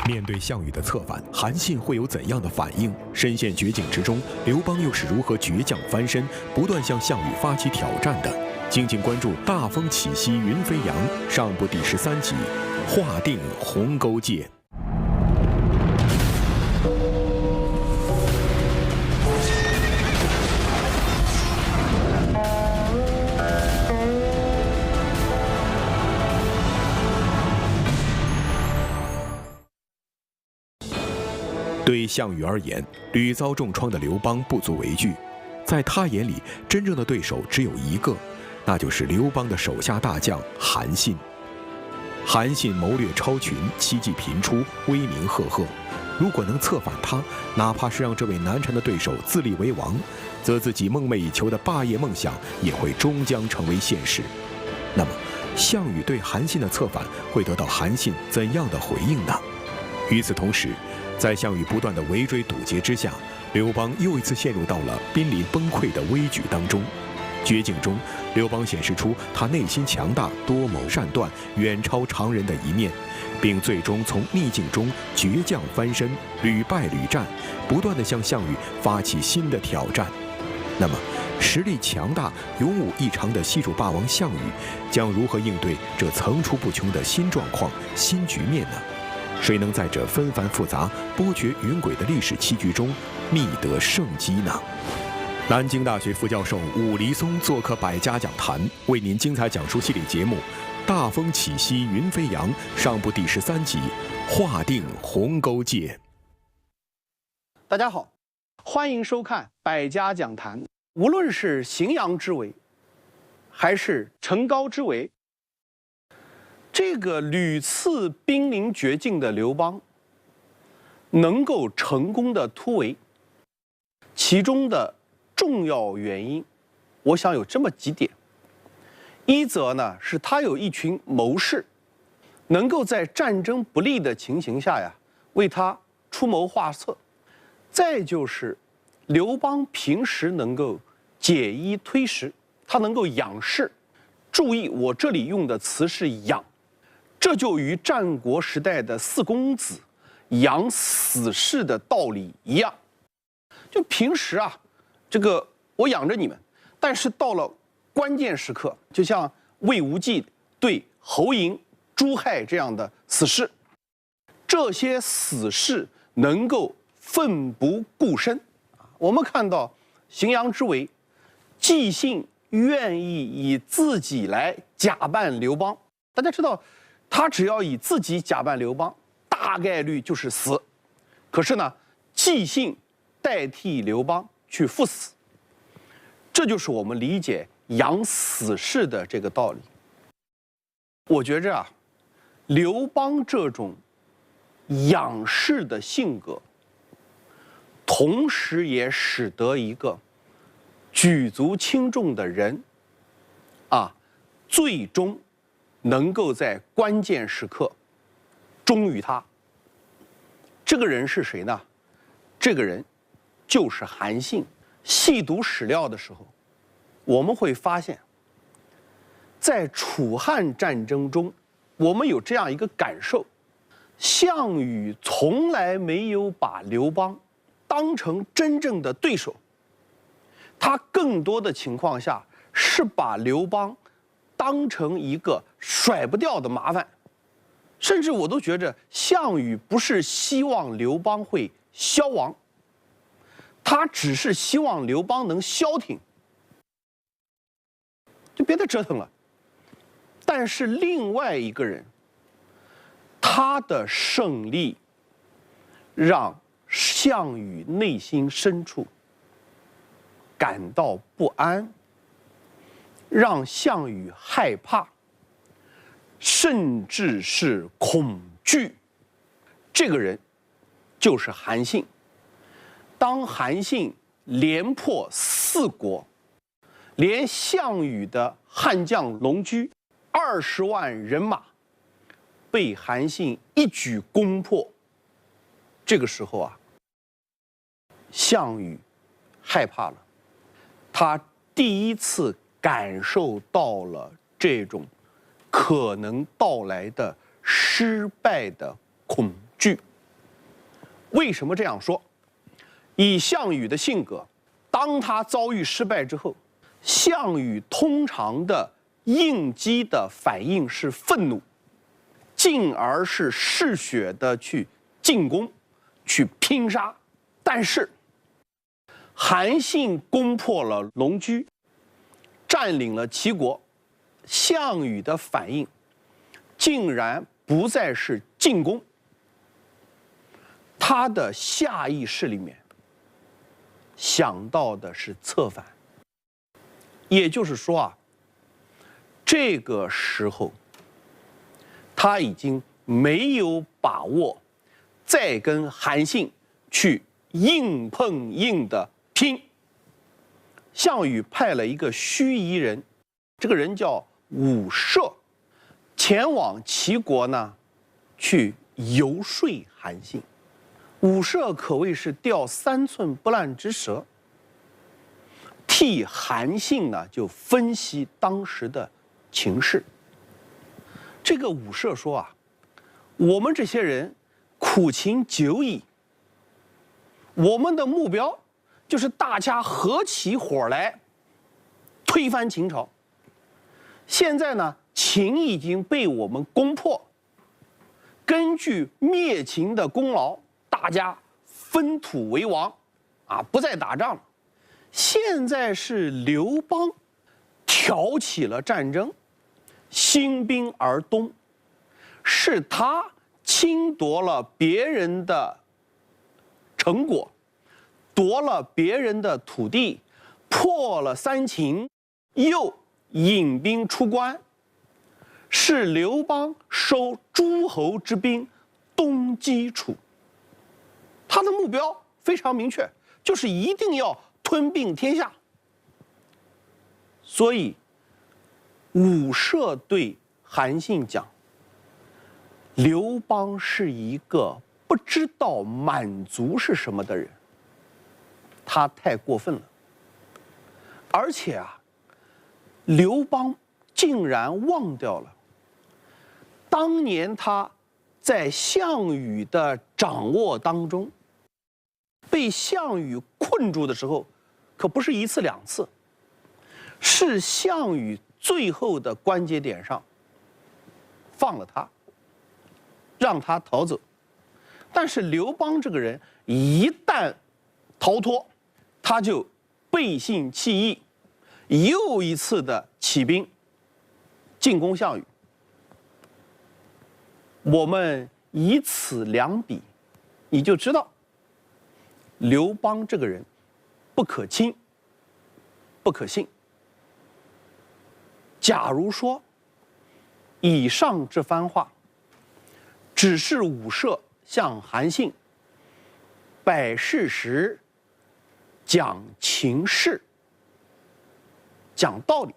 面对项羽的策反，韩信会有怎样的反应？深陷绝境之中，刘邦又是如何倔强翻身，不断向项羽发起挑战的？敬请关注《大风起兮云飞扬》上部第13集，划定鸿沟界。对项羽而言，屡遭重创的刘邦不足为惧，在他眼里，真正的对手只有一个，那就是刘邦的手下大将韩信。韩信谋略超群，奇技频出，威名赫赫。如果能策反他，哪怕是让这位难缠的对手自立为王，则自己梦寐以求的霸业梦想也会终将成为现实。那么，项羽对韩信的策反会得到韩信怎样的回应呢？与此同时，在项羽不断的围追堵截之下，刘邦又一次陷入到了濒临崩溃的危局当中。绝境中，刘邦显示出他内心强大、多谋善断、远超常人的一面，并最终从逆境中倔强翻身，屡败屡战，不断地向项羽发起新的挑战。那么，实力强大、勇武异常的西楚霸王项羽，将如何应对这层出不穷的新状况、新局面呢？谁能在这纷繁复杂、波谲云诡的历史棋局中觅得胜机呢？南京大学副教授武黎松做客百家讲坛，为您精彩讲述系列节目《大风起兮云飞扬》上部第13集，划定鸿沟界。大家好，欢迎收看百家讲坛。无论是荥阳之围，还是陈高之围，这个屡次濒临绝境的刘邦，能够成功的突围，其中的重要原因，我想有这么几点。一则呢，是他有一群谋士，能够在战争不利的情形下呀，为他出谋划策。再就是刘邦平时能够解衣推食，他能够养士。注意，我这里用的词是养。这就与战国时代的四公子养死士的道理一样，就平时啊，这个我养着你们，但是到了关键时刻，就像魏无忌对侯嬴、朱亥这样的死士，这些死士能够奋不顾身。我们看到荥阳之围，纪信愿意以自己来假扮刘邦，大家知道。他只要以自己假扮刘邦，大概率就是死。可是呢，纪信代替刘邦去赴死，这就是我们理解养死士的这个道理。我觉着啊，刘邦这种养士的性格，同时也使得一个举足轻重的人，最终能够在关键时刻忠于他。这个人是谁呢？这个人就是韩信。细读史料的时候，我们会发现，在楚汉战争中，我们有这样一个感受：项羽从来没有把刘邦当成真正的对手，他更多的情况下是把刘邦当成一个甩不掉的麻烦，甚至我都觉着项羽不是希望刘邦会消亡，他只是希望刘邦能消停，就别再折腾了。但是另外一个人，他的胜利让项羽内心深处感到不安，让项羽害怕，甚至是恐惧。这个人就是韩信。当韩信连破4国，连项羽的悍将龙驹20万人马被韩信一举攻破，这个时候啊，项羽害怕了。他第一次感受到了这种可能到来的失败的恐惧。为什么这样说？以项羽的性格，当他遭遇失败之后，项羽通常的应激的反应是愤怒，进而是嗜血的去进攻，去拼杀。但是韩信攻破了龙驹，占领了齐国，项羽的反应竟然不再是进攻，他的下意识里面想到的是策反。也就是说啊，这个时候他已经没有把握再跟韩信去硬碰硬的拼。项羽派了一个盱眙人，这个人叫伍射，前往齐国呢，去游说韩信。伍射可谓是钓3寸不烂之舌，替韩信呢就分析当时的情势。这个伍射说啊，我们这些人苦秦久矣，我们的目标就是大家合起伙来推翻秦朝。现在呢，秦已经被我们攻破，根据灭秦的功劳，大家分土为王，不再打仗了。现在是刘邦挑起了战争，兴兵而东，是他侵夺了别人的成果，夺了别人的土地，破了3秦，又引兵出关，是刘邦收诸侯之兵东击楚。他的目标非常明确，就是一定要吞并天下。所以伍射对韩信讲，刘邦是一个不知道满足是什么的人，他太过分了。而且刘邦竟然忘掉了当年他在项羽的掌握当中，被项羽困住的时候，可不是1次2次，是项羽最后的关节点上放了他，让他逃走。但是刘邦这个人一旦逃脱，他就背信弃义，又一次的起兵进攻项羽。我们以此两比，你就知道刘邦这个人不可亲，不可信。假如说以上这番话只是伍射向韩信摆事实、讲情势、讲道理，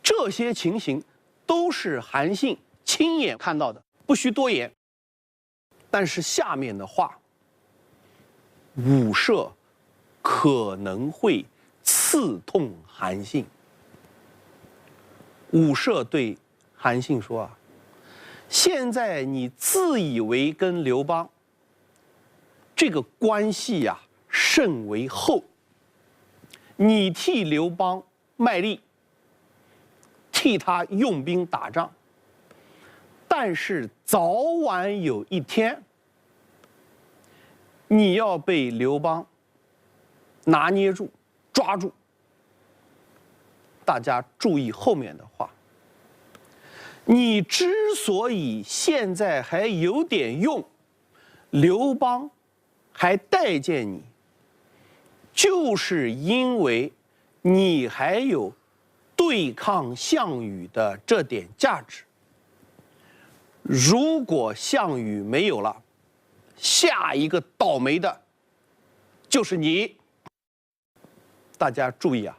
这些情形都是韩信亲眼看到的，不需多言。但是下面的话，伍射可能会刺痛韩信。伍射对韩信说现在你自以为跟刘邦这个关系甚为厚，你替刘邦卖力，替他用兵打仗，但是早晚有一天，你要被刘邦拿捏住、抓住。大家注意后面的话，你之所以现在还有点用，刘邦还待见你，就是因为你还有对抗项羽的这点价值。如果项羽没有了，下一个倒霉的就是你。大家注意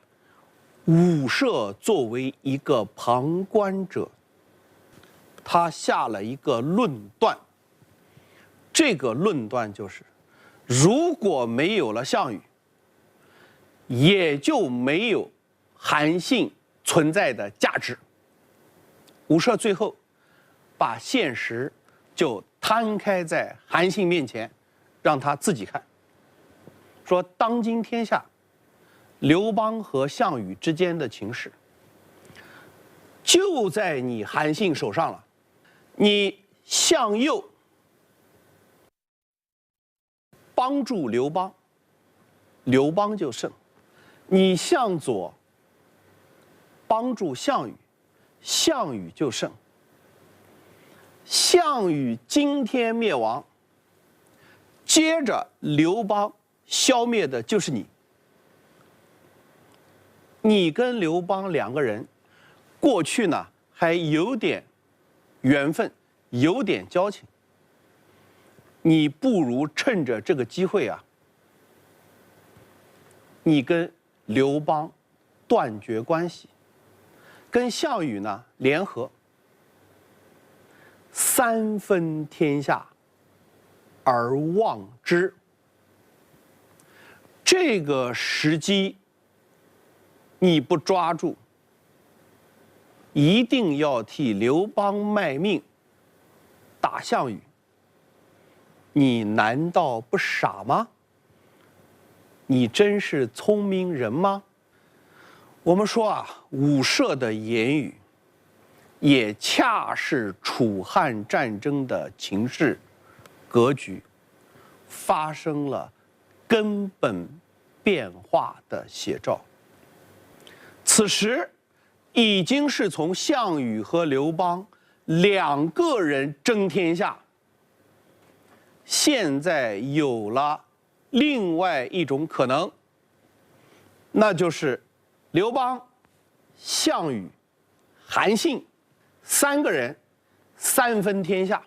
伍射作为一个旁观者，他下了一个论断。这个论断就是，如果没有了项羽，也就没有韩信存在的价值。伍奢最后把现实就摊开在韩信面前，让他自己看，说当今天下刘邦和项羽之间的情势就在你韩信手上了，你向右帮助刘邦，刘邦就胜；你向左帮助项羽，项羽就胜。项羽今天灭亡，接着刘邦消灭的就是你。你跟刘邦两个人过去呢还有点缘分，有点交情，你不如趁着这个机会啊，你跟刘邦断绝关系，跟项羽呢联合，三分天下而望之。这个时机你不抓住，一定要替刘邦卖命打项羽，你难道不傻吗？你真是聪明人吗？我们说啊，伍奢的言语也恰是楚汉战争的情势格局发生了根本变化的写照。此时已经是从项羽和刘邦两个人争天下，现在有了另外一种可能，那就是刘邦、项羽、韩信三个人三分天下。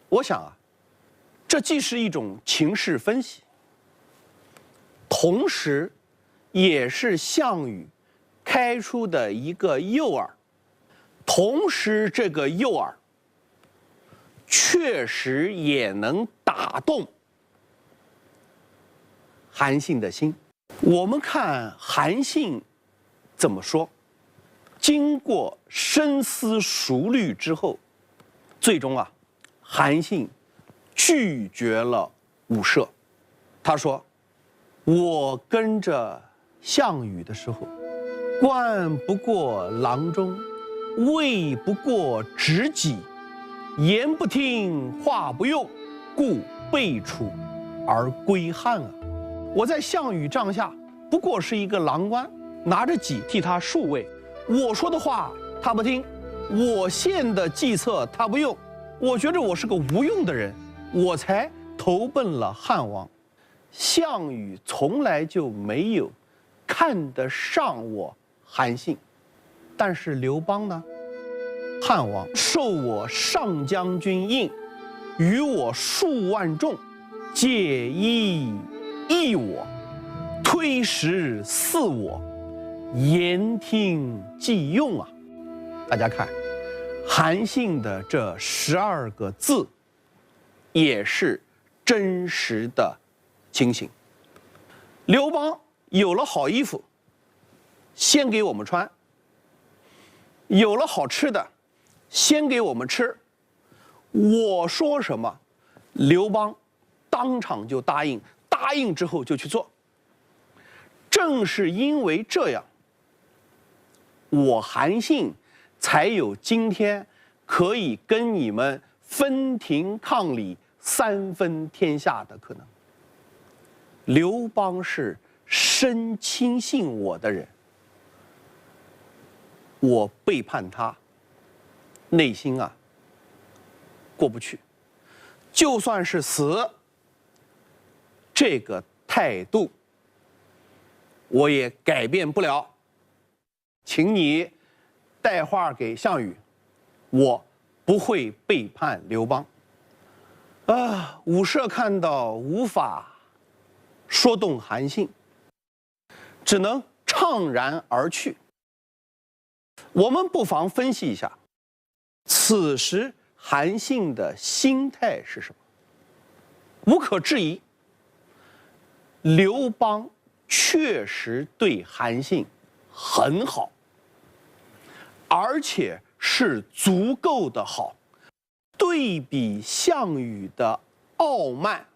我想啊，这既是一种情势分析，同时也是项羽开出的一个诱饵，同时这个诱饵确实也能打动韩信的心。我们看韩信怎么说，经过深思熟虑之后，最终啊，韩信拒绝了伍奢。他说，我跟着项羽的时候，冠不过郎中，位不过执戟，言不听，话不用，故备楚而归汉啊。我在项羽帐下不过是一个郎官，拿着戟替他护卫，我说的话他不听，我献的计策他不用，我觉着我是个无用的人，我才投奔了汉王。项羽从来就没有看得上我韩信，但是刘邦呢？汉王授我上将军印，与我数万众，借衣役我，推食饲我，言听计用啊！大家看，韩信的这12个字，也是真实的情形。刘邦有了好衣服，先给我们穿；有了好吃的，先给我们吃。我说什么，刘邦当场就答应，答应之后就去做。正是因为这样，我韩信才有今天可以跟你们分庭抗礼、三分天下的可能。刘邦是深轻信我的人，我背叛他，内心啊过不去。就算是死，这个态度我也改变不了。请你带话给项羽，我不会背叛刘邦。伍奢看到无法说动韩信，只能怅然而去。我们不妨分析一下，此时韩信的心态是什么？无可置疑，刘邦确实对韩信很好，而且是足够的好。对比项羽的傲慢，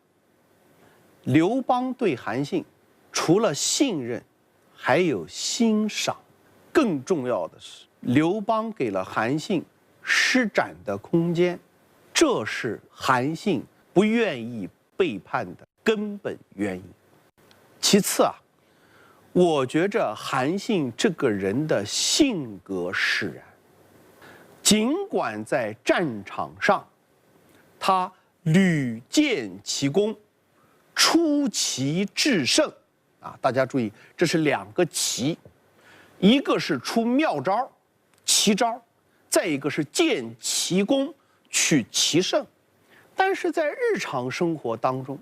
刘邦对韩信除了信任，还有欣赏。更重要的是，刘邦给了韩信施展的空间，这是韩信不愿意背叛的根本原因。其次啊，我觉着韩信这个人的性格使然，尽管在战场上他屡建奇功，出奇制胜啊！大家注意，这是两个奇，一个是出妙招、奇招，再一个是建奇功取奇胜。但是在日常生活当中，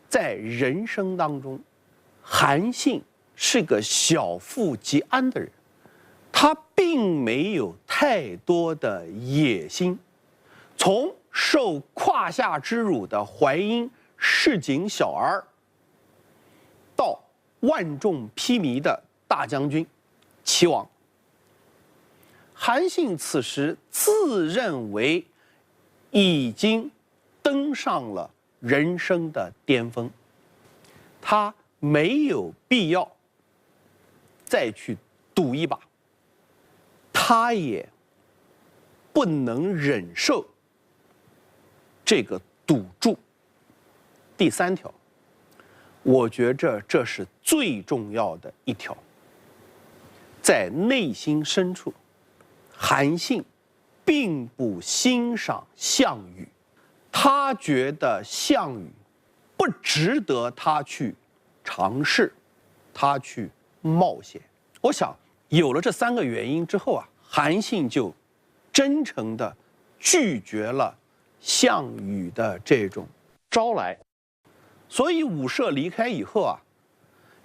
在人生当中，韩信是个小富即安的人，他并没有太多的野心。从受胯下之辱的淮阴市井小儿，到万众披靡的大将军、齐王，韩信此时自认为已经登上了人生的巅峰，他没有必要再去赌一把，他也不能忍受这个赌注。第三条，我觉着这是最重要的一条，在内心深处，韩信并不欣赏项羽，他觉得项羽不值得他去尝试，他去冒险。我想有了这三个原因之后啊，韩信就真诚地拒绝了项羽的这种招来。所以武社离开以后啊，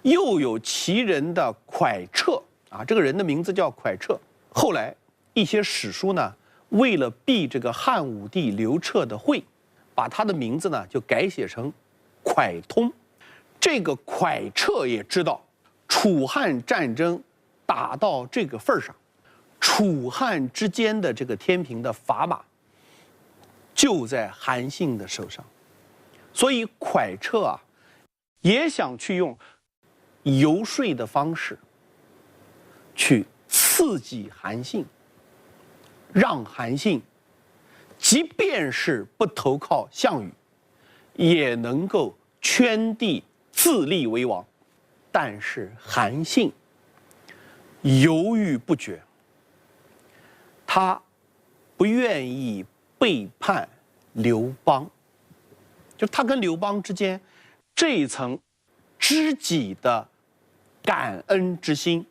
又有其人的蒯彻啊，这个人的名字叫蒯彻。后来一些史书呢，为了避这个汉武帝刘彻的讳，把他的名字呢就改写成蒯通。这个蒯彻也知道，楚汉战争打到这个份上，楚汉之间的这个天平的砝码就在韩信的手上，所以蒯彻啊也想去用游说的方式去刺激韩信，让韩信即便是不投靠项羽，也能够圈地自立为王。但是韩信犹豫不决，他不愿意背叛刘邦，就他跟刘邦之间这一层知己的感恩之心，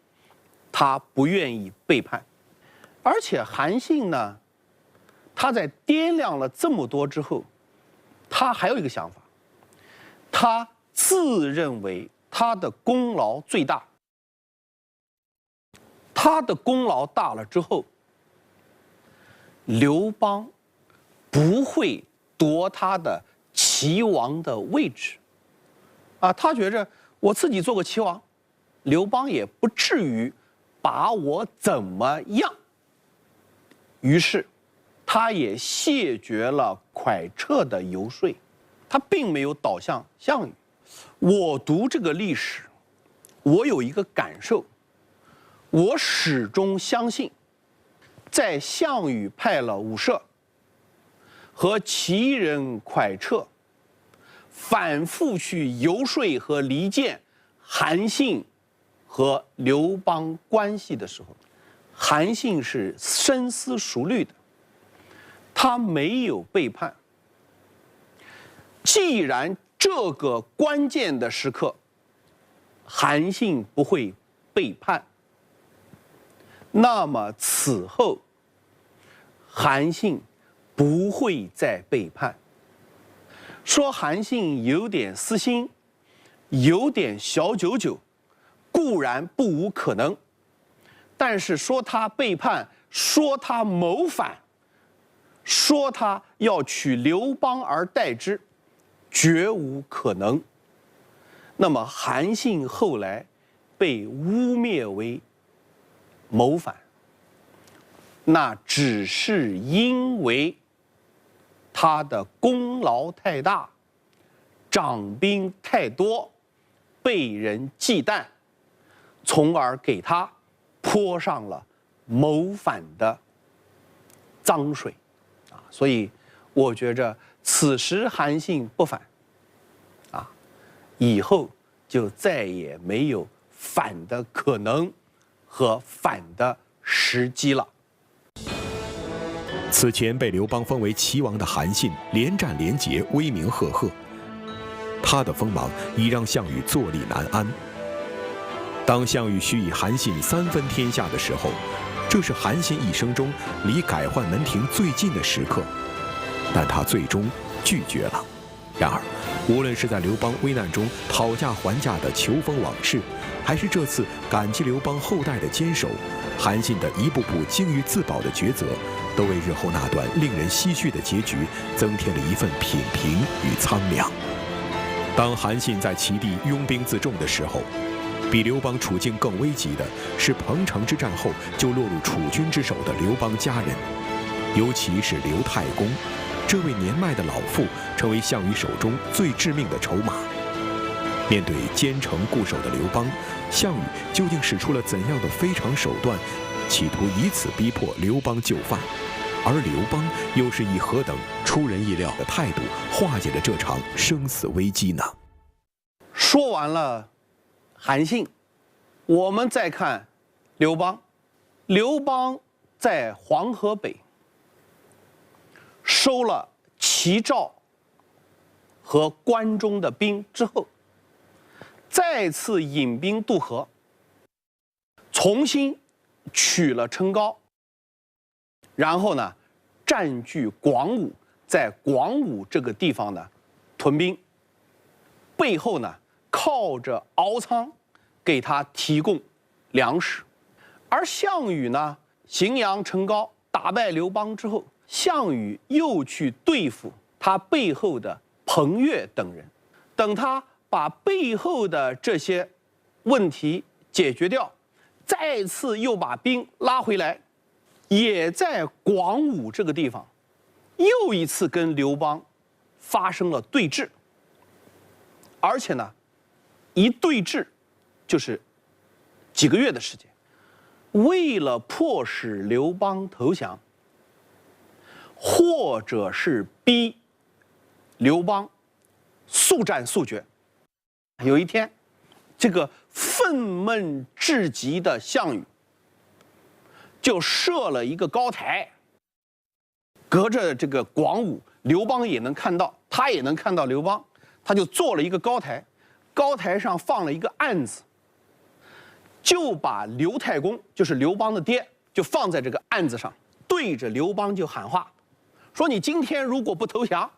他不愿意背叛。而且韩信呢，他在掂量了这么多之后，他还有一个想法，他自认为他的功劳最大，他的功劳大了之后，刘邦不会夺他的齐王的位置啊，他觉着我自己做个齐王，刘邦也不至于把我怎么样。于是他也谢绝了蒯彻的游说，他并没有倒向项羽。我读这个历史，我有一个感受，我始终相信，在项羽派了武社和齐人蒯彻反复去游说和离间韩信和刘邦关系的时候，韩信是深思熟虑的，他没有背叛。既然这个关键的时刻，韩信不会背叛，那么此后韩信不会再背叛。说韩信有点私心，有点小九九，固然不无可能，但是说他背叛，说他谋反，说他要取刘邦而代之，绝无可能。那么韩信后来被污蔑为谋反，那只是因为他的功劳太大，长兵太多，被人忌惮，从而给他泼上了谋反的脏水，所以我觉着此时韩信不反，以后就再也没有反的可能和反的时机了。此前被刘邦封为齐王的韩信，连战连捷，威名赫赫。他的锋芒已让项羽坐立难安。当项羽许以韩信3分天下的时候，这是韩信一生中离改换门庭最近的时刻，但他最终拒绝了。然而，无论是在刘邦危难中讨价还价的求封往事，还是这次感激刘邦后代的坚守，韩信的一步步精于自保的抉择，都为日后那段令人唏嘘的结局增添了一份品评与苍凉。当韩信在齐地拥兵自重的时候，比刘邦处境更危急的是彭城之战后就落入楚军之手的刘邦家人，尤其是刘太公，这位年迈的老妇成为项羽手中最致命的筹码。面对坚城固守的刘邦，项羽究竟使出了怎样的非常手段，企图以此逼迫刘邦就范？而刘邦又是以何等出人意料的态度化解了这场生死危机呢？说完了韩信，我们再看刘邦。刘邦在黄河北收了齐赵和关中的兵之后，再次引兵渡河，重新取了成皋，然后呢，占据广武，在广武这个地方呢，屯兵，背后呢靠着敖仓给他提供粮食，而项羽呢，荥阳成皋打败刘邦之后，项羽又去对付他背后的彭越等人，等他把背后的这些问题解决掉，再次又把兵拉回来，也在广武这个地方，又一次跟刘邦发生了对峙，而且呢，一对峙就是几个月的时间。为了迫使刘邦投降，或者是逼刘邦速战速决，有一天，这个愤懑至极的项羽就设了一个高台，隔着这个广武，刘邦也能看到，他也能看到刘邦，他就做了一个高台，高台上放了一个案子，就把刘太公，就是刘邦的爹，就放在这个案子上，对着刘邦就喊话，说你今天如果不投降，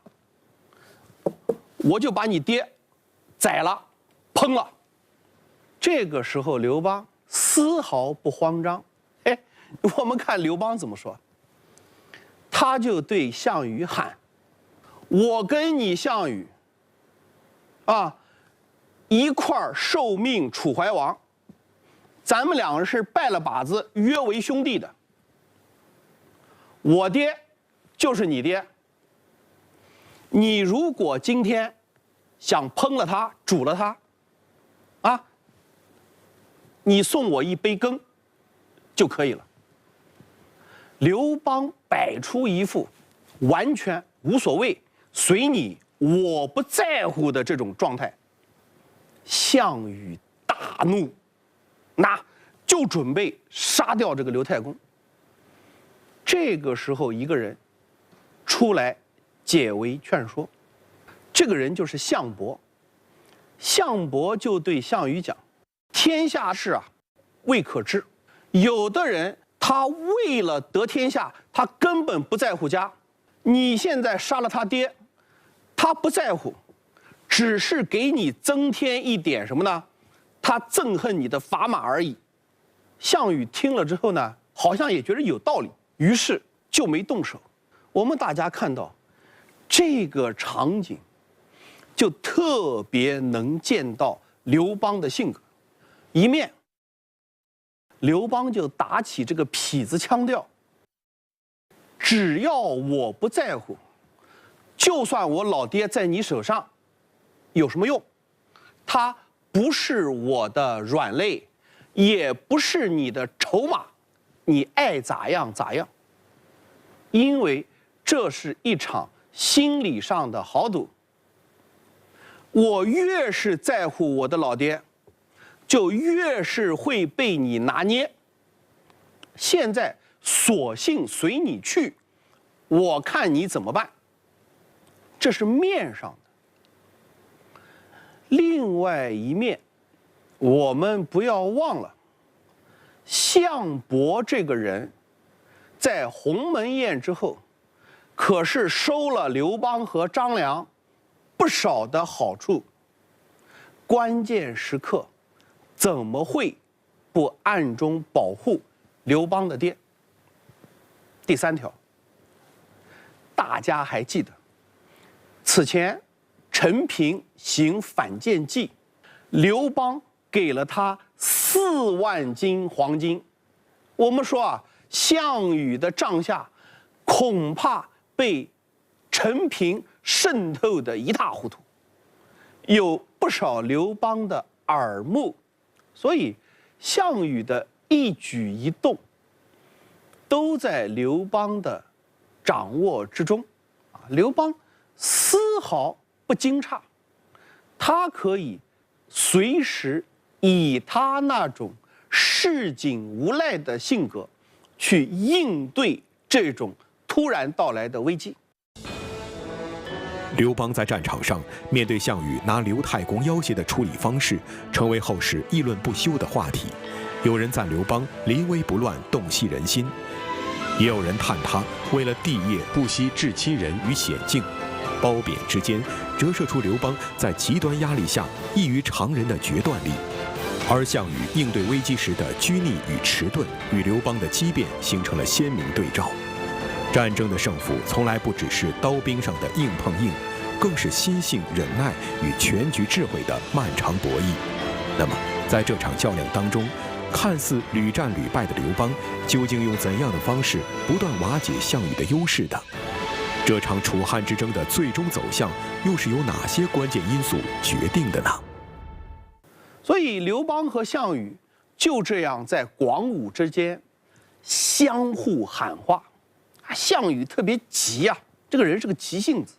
我就把你爹宰了，烹了。这个时候刘邦丝毫不慌张，我们看刘邦怎么说，他就对项羽喊：我跟你项羽一块儿受命楚怀王，咱们两个是拜了把子约为兄弟的，我爹就是你爹，你如果今天想烹了他，煮了他，你送我一杯羹就可以了。刘邦摆出一副完全无所谓，随你我不在乎的这种状态。项羽大怒，那就准备杀掉这个刘太公。这个时候，一个人出来解围劝说，这个人就是项伯。项伯就对项羽讲：天下事未可知，有的人他为了得天下，他根本不在乎家。你现在杀了他爹，他不在乎，只是给你增添一点什么呢？他憎恨你的砝码而已。项羽听了之后呢，好像也觉得有道理，于是就没动手。我们大家看到这个场景，就特别能见到刘邦的性格。一面，刘邦就打起这个痞子腔调，只要我不在乎，就算我老爹在你手上，有什么用？他不是我的软肋，也不是你的筹码，你爱咋样咋样。因为这是一场心理上的豪赌。我越是在乎我的老爹，就越是会被你拿捏。现在索性随你去，我看你怎么办。这是面上的。另外一面，我们不要忘了，项伯这个人，在鸿门宴之后，可是收了刘邦和张良不少的好处。关键时刻，怎么会不暗中保护刘邦的爹？第三条，大家还记得，此前陈平行反间计，刘邦给了他4万斤黄金。我们说啊，项羽的帐下恐怕被陈平渗透得一塌糊涂，有不少刘邦的耳目，所以项羽的一举一动都在刘邦的掌握之中。刘邦丝毫不惊诧，他可以随时以他那种市井无赖的性格去应对这种突然到来的危机。刘邦在战场上面对项羽拿刘太公要挟的处理方式，成为后世议论不休的话题。有人赞刘邦临危不乱，洞悉人心；也有人叹他为了帝业不惜置亲人于险境。褒贬之间，折射出刘邦在极端压力下异于常人的决断力。而项羽应对危机时的拘泥与迟钝，与刘邦的机变形成了鲜明对照。战争的胜负从来不只是刀兵上的硬碰硬，更是心性、忍耐与全局智慧的漫长博弈。那么，在这场较量当中，看似屡战屡败的刘邦，究竟用怎样的方式不断瓦解项羽的优势的？这场楚汉之争的最终走向，又是由哪些关键因素决定的呢？所以，刘邦和项羽就这样在广武之间相互喊话。项羽特别急啊，这个人是个急性子，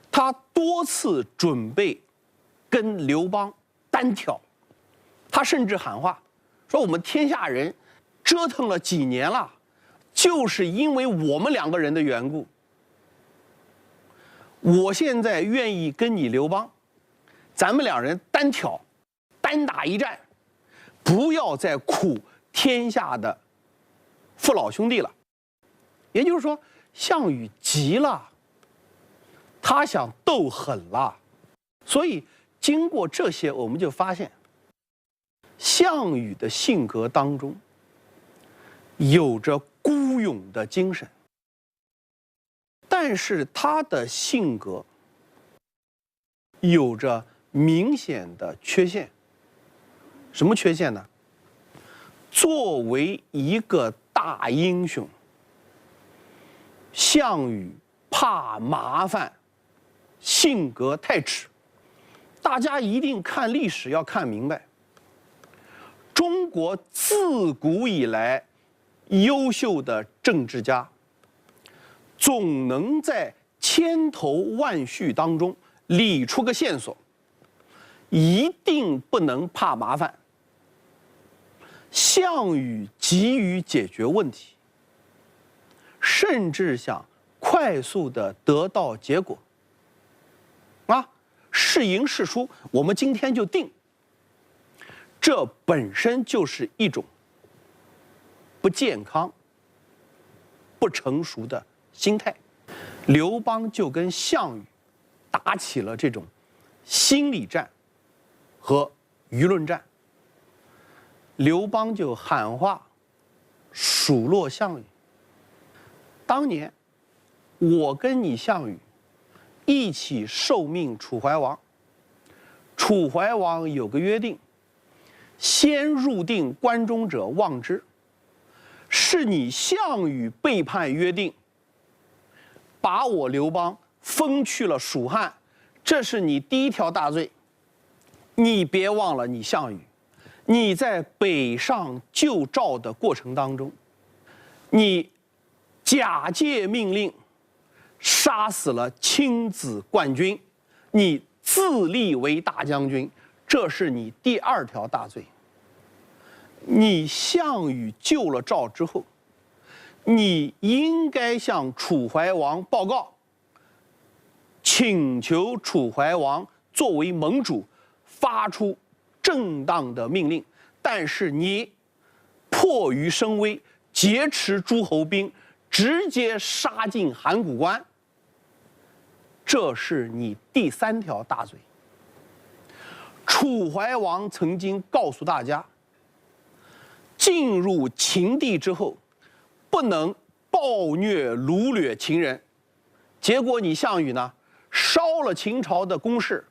他多次准备跟刘邦单挑，他甚至喊话说：“我们天下人折腾了几年了，就是因为我们2个人的缘故。我现在愿意跟你刘邦，咱们2人单挑，单打一战，不要再苦天下的父老兄弟了。”也就是说，项羽急了，他想斗狠了。所以，经过这些，我们就发现，项羽的性格当中有着孤勇的精神，但是他的性格有着明显的缺陷。什么缺陷呢？作为一个大英雄，项羽怕麻烦，性格太直。大家一定看历史要看明白，中国自古以来优秀的政治家，总能在千头万绪当中理出个线索，一定不能怕麻烦。项羽急于解决问题，甚至想快速地得到结果，是赢是输，我们今天就定。这本身就是一种不健康、不成熟的心态。刘邦就跟项羽打起了这种心理战和舆论战。刘邦就喊话数落项羽：当年我跟你项羽一起受命楚怀王，楚怀王有个约定，先入定关中者望之，是你项羽背叛约定，把我刘邦封去了蜀汉，这是你第一条大罪。你别忘了，你项羽，你在北上救赵的过程当中，你假借命令杀死了亲子冠军，你自立为大将军，这是你第二条大罪。你项羽救了赵之后，你应该向楚怀王报告，请求楚怀王作为盟主发出正当的命令，但是你迫于声威，劫持诸侯兵，直接杀进函谷关，这是你第三条大罪。楚怀王曾经告诉大家，进入秦地之后，不能暴虐掳掠秦人。结果你项羽呢，烧了秦朝的宫室，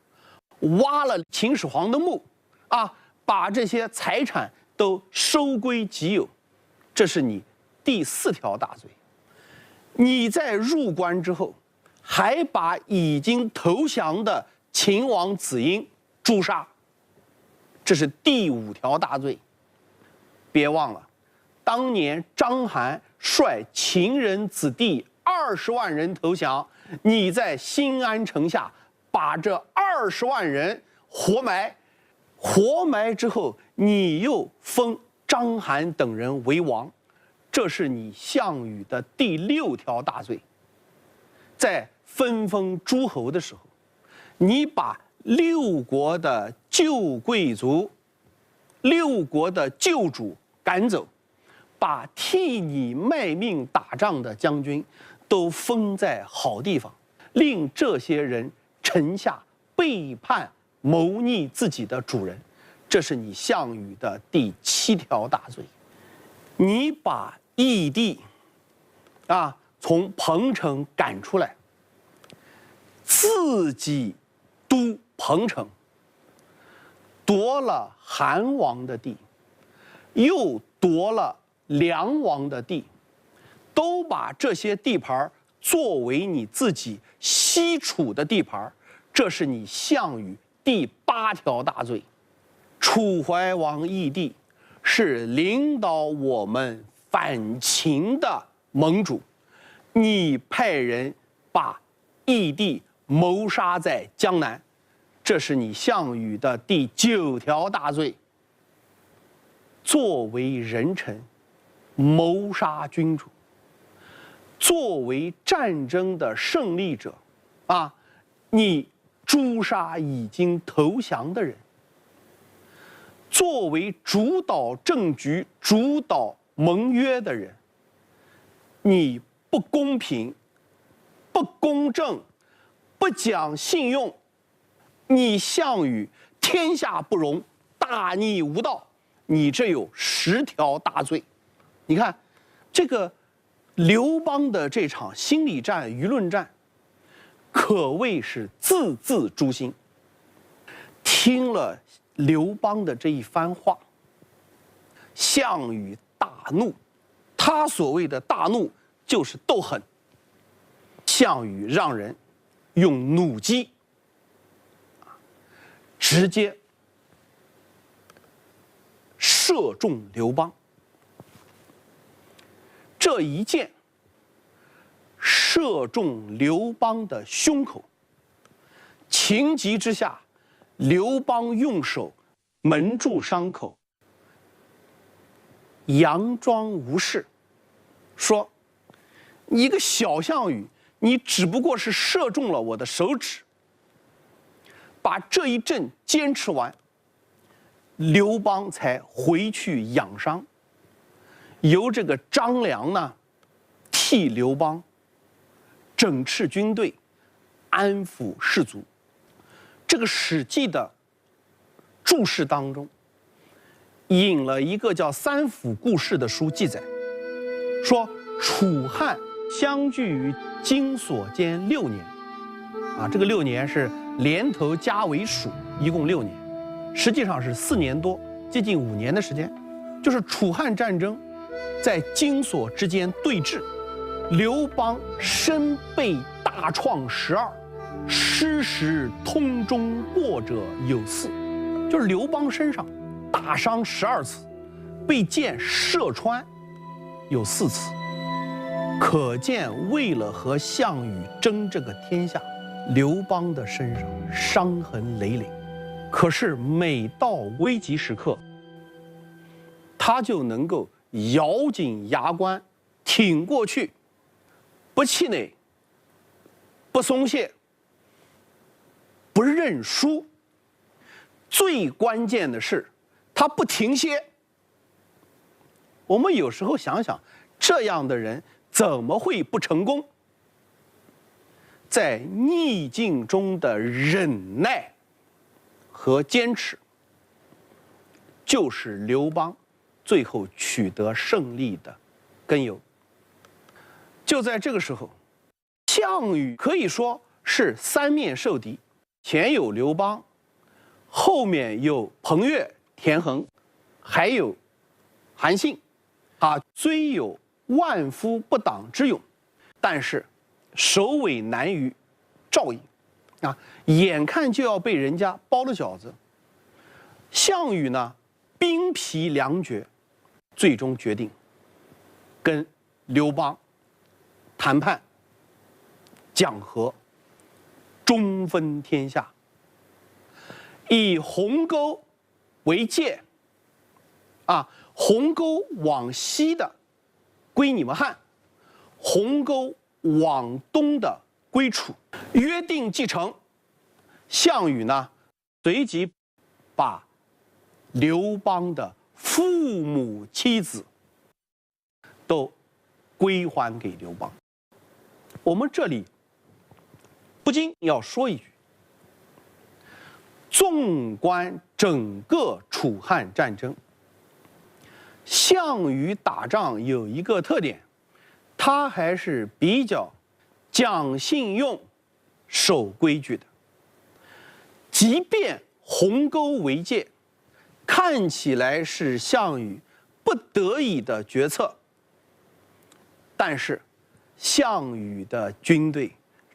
挖了秦始皇的墓，把这些财产都收归己有，这是你第四条大罪。你在入关之后，还把已经投降的秦王子婴诛杀，这是第五条大罪。别忘了，当年章邯率秦人子弟20万人投降，你在新安城下把这20万人活埋，活埋之后，你又封章邯等人为王，这是你项羽的第六条大罪。在分封诸侯的时候，你把六国的旧贵族、六国的旧主赶走，把替你卖命打仗的将军都封在好地方，令这些人臣下背叛谋逆自己的主人，这是你项羽的第七条大罪。你把义帝从彭城赶出来，自己都彭城，夺了韩王的地，又夺了梁王的地，都把这些地盘作为你自己西楚的地盘，这是你项羽第八条大罪。楚怀王义帝是领导我们反秦的盟主，你派人把义帝谋杀在江南，这是你项羽的第九条大罪。作为人臣，谋杀君主；作为战争的胜利者，你诛杀已经投降的人；作为主导政局、主导盟约的人，你不公平、不公正、不讲信用，你项羽天下不容，大逆无道，你这有10条大罪。你看，这个刘邦的这场心理战、舆论战，可谓是字字诛心。听了刘邦的这一番话，项羽大怒，他所谓的大怒就是斗狠。项羽让人用弩机直接射中刘邦。这一箭射中刘邦的胸口，情急之下，刘邦用手蒙住伤口，佯装无事，说：“你一个小项羽，你只不过是射中了我的手指。”把这一阵坚持完，刘邦才回去养伤，由这个张良呢替刘邦整饬军队，安抚士卒。这个《史记》的注释当中引了一个叫《三辅故事》的书记载，说楚汉相距于荆索间6年，这个6年是连头加为蜀，一共6年，实际上是4年多接近5年的时间，就是楚汉战争在荆索之间对峙，刘邦身被大创12，失时通中过者有4，就是刘邦身上大伤12次，被箭射穿有4次。可见，为了和项羽争这个天下，刘邦的身上伤痕累累。可是每到危急时刻，他就能够咬紧牙关，挺过去，不气馁，不松懈，不认输。最关键的是，他不停歇。我们有时候想想，这样的人怎么会不成功？在逆境中的忍耐和坚持，就是刘邦最后取得胜利的根由。就在这个时候，项羽可以说是3面受敌，前有刘邦，后面有彭越、田横，还有韩信。虽有万夫不挡之勇，但是首尾难于赵矣。眼看就要被人家包了饺子，项羽呢兵疲粮绝，最终决定跟刘邦谈判讲和，中分天下，以鸿沟为界，鸿沟往西的归你们汉，鸿沟往东的归楚。约定既成，项羽呢随即把刘邦的父母妻子都归还给刘邦。我们这里不禁要说一句，纵观整个楚汉战争，项羽打仗有一个特点，他还是比较讲信用、守规矩的。即便鸿沟为界，看起来是项羽不得已的决策，但是项羽的军队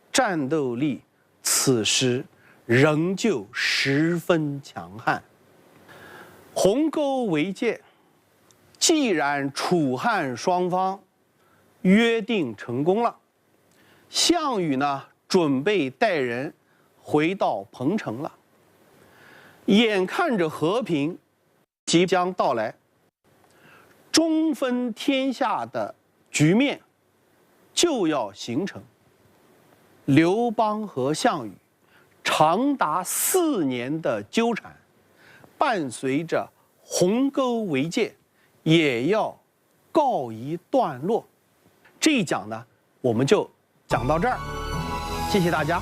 战斗力此时仍旧十分强悍。鸿沟为界，既然楚汉双方约定成功了，项羽呢准备带人回到彭城了。眼看着和平即将到来，中分天下的局面就要形成。刘邦和项羽长达4年的纠缠，伴随着鸿沟为界，也要告一段落。这一讲呢，我们就讲到这儿，谢谢大家。